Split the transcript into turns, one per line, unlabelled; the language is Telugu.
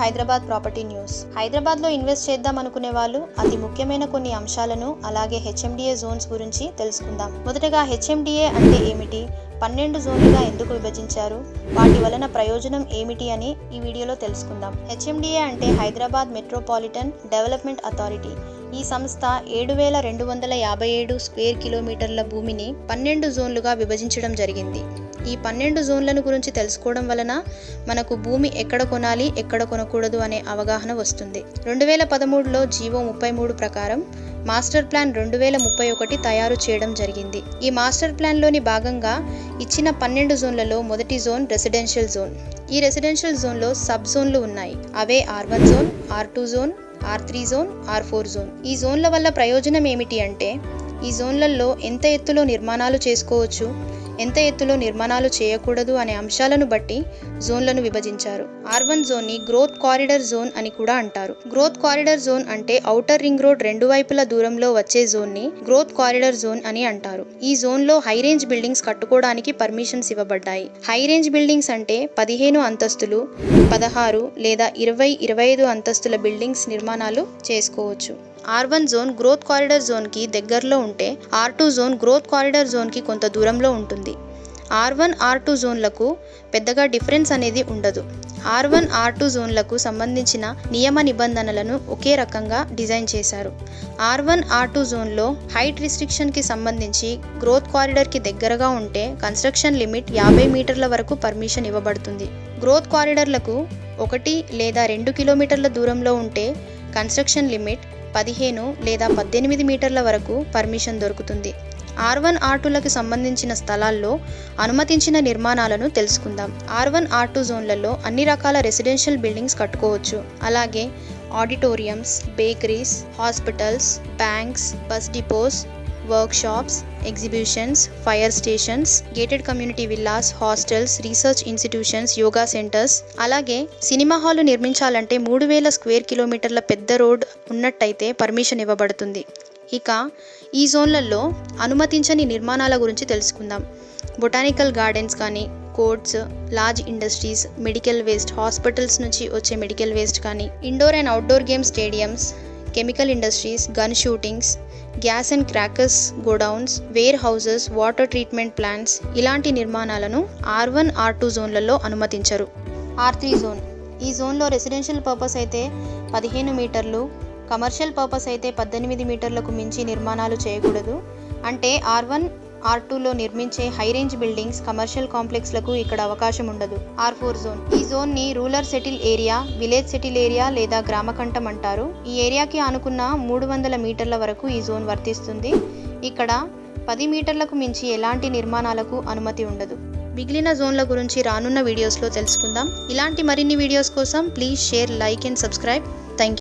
Hyderabad property news. హైదరాబాద్లో ఇన్వెస్ట్ చేద్దాం అనుకునే వాళ్ళు అతి ముఖ్యమైన కొన్ని అంశాలను అలాగే హెచ్ఎండిఏ జోన్స్ గురించి తెలుసుకుందాం. మొదటగా హెచ్ఎండిఏ అంటే ఏమిటి, 12 జోన్లుగా ఎందుకు విభజించారు, వాటి వలన ప్రయోజనం ఏమిటి అని ఈ వీడియోలో తెలుసుకుందాం. హెచ్ఎండిఏ అంటే హైదరాబాద్ మెట్రోపాలిటన్ డెవలప్మెంట్ అథారిటీ. ఈ సంస్థ 7257 స్క్వేర్ కిలోమీటర్ల భూమిని 12 జోన్లుగా విభజించడం జరిగింది. ఈ 12 జోన్లను గురించి తెలుసుకోవడం వలన మనకు భూమి ఎక్కడ కొనాలి, ఎక్కడ కొనకూడదు అనే అవగాహన వస్తుంది. 2013లో జీవో 33 ప్రకారం మాస్టర్ ప్లాన్ 2031 తయారు చేయడం జరిగింది. ఈ మాస్టర్ ప్లాన్లోని భాగంగా ఇచ్చిన 12 జోన్లలో మొదటి జోన్ రెసిడెన్షియల్ జోన్. ఈ రెసిడెన్షియల్ జోన్లో సబ్ జోన్లు ఉన్నాయి. అవే R1 zone, R2 zone, R3 zone, R4 zone. ఈ జోన్ల వల్ల ప్రయోజనం ఏమిటి అంటే ఈ జోన్లలో ఎంత ఎత్తులో నిర్మాణాలు చేసుకోవచ్చు, ఎంత ఎత్తులో నిర్మాణాలు చేయకూడదు అనే అంశాలను బట్టి జోన్లను విభజించారు. R1 జోన్ని గ్రోత్ కారిడార్ జోన్ అని కూడా అంటారు. గ్రోత్ కారిడార్ జోన్ అంటే ఔటర్ రింగ్ రోడ్ రెండు వైపుల దూరంలో వచ్చే జోన్ని గ్రోత్ కారిడార్ జోన్ అని అంటారు. ఈ జోన్లో హై రేంజ్ బిల్డింగ్స్ కట్టుకోవడానికి పర్మిషన్స్ ఇవ్వబడ్డాయి. హై రేంజ్ బిల్డింగ్స్ అంటే 15 అంతస్తులు, 16 లేదా 20, 25 అంతస్తుల బిల్డింగ్స్ నిర్మాణాలు చేసుకోవచ్చు. R1 జోన్ గ్రోత్ కారిడార్ జోన్కి దగ్గరలో ఉంటే R2 జోన్ గ్రోత్ కారిడార్ జోన్కి కొంత దూరంలో ఉంటుంది. R1, R2 జోన్లకు పెద్దగా డిఫరెన్స్ అనేది ఉండదు. R1, R2 జోన్లకు సంబంధించిన నియమ నిబంధనలను ఒకే రకంగా డిజైన్ చేశారు. R1, R2 జోన్లో హైట్ రిస్ట్రిక్షన్కి సంబంధించి గ్రోత్ కారిడార్కి దగ్గరగా ఉంటే కన్స్ట్రక్షన్ లిమిట్ 50 మీటర్ల వరకు పర్మిషన్ ఇవ్వబడుతుంది. గ్రోత్ కారిడార్లకు 1 లేదా 2 కిలోమీటర్ల దూరంలో ఉంటే కన్స్ట్రక్షన్ లిమిట్ 15 లేదా 18 మీటర్ల వరకు పర్మిషన్ దొరుకుతుంది. R1, R2లకు సంబంధించిన స్థలాల్లో అనుమతించిన నిర్మాణాలను తెలుసుకుందాం. R1, R2 జోన్లలో అన్ని రకాల రెసిడెన్షియల్ బిల్డింగ్స్ కట్టుకోవచ్చు. అలాగే auditoriums, bakeries, hospitals, banks, bus depots, workshops, exhibitions, fire stations, gated community villas, hostels, research institutions, yoga centres, అలాగే సినిమా హాలు నిర్మించాలంటే 3000 స్క్వేర్ కిలోమీటర్ల పెద్ద రోడ్ ఉన్నట్టయితే పర్మిషన్ ఇవ్వబడుతుంది. ఇక ఈ జోన్లలో అనుమతించని నిర్మాణాల గురించి తెలుసుకుందాం. బొటానికల్ గార్డెన్స్ కానీ, courts, large industries, medical waste, hospitals నుంచి వచ్చే మెడికల్ వేస్ట్ కానీ, indoor and outdoor game stadiums, chemical industries, gun shootings, gas and crackers godowns, warehouses, water treatment plants ఇలాంటి నిర్మాణాలను R1, R2 జోన్లలో అనుమతించరు. R3 zone. ఈ జోన్లో రెసిడెన్షియల్ పర్పస్ అయితే 15 మీటర్లు, కమర్షియల్ పర్పస్ అయితే 18 మీటర్లకు మించి నిర్మాణాలు చేయకూడదు. అంటే R1, R2లో నిర్మించే హై రేంజ్ బిల్డింగ్స్, కమర్షియల్ కాంప్లెక్స్లకు ఇక్కడ అవకాశం ఉండదు. R4 zone. ఈ జోన్ని rural settle area, village settle area లేదా గ్రామకంఠం అంటారు. ఈ ఏరియాకి ఆనుకున్న 300 మీటర్ల వరకు ఈ జోన్ వర్తిస్తుంది. ఇక్కడ 10 మీటర్లకు మించి ఎలాంటి నిర్మాణాలకు అనుమతి ఉండదు. మిగిలిన జోన్ల గురించి రానున్న వీడియోస్లో తెలుసుకుందాం. ఇలాంటి మరిన్ని వీడియోస్ కోసం please share, like and subscribe. Thank you.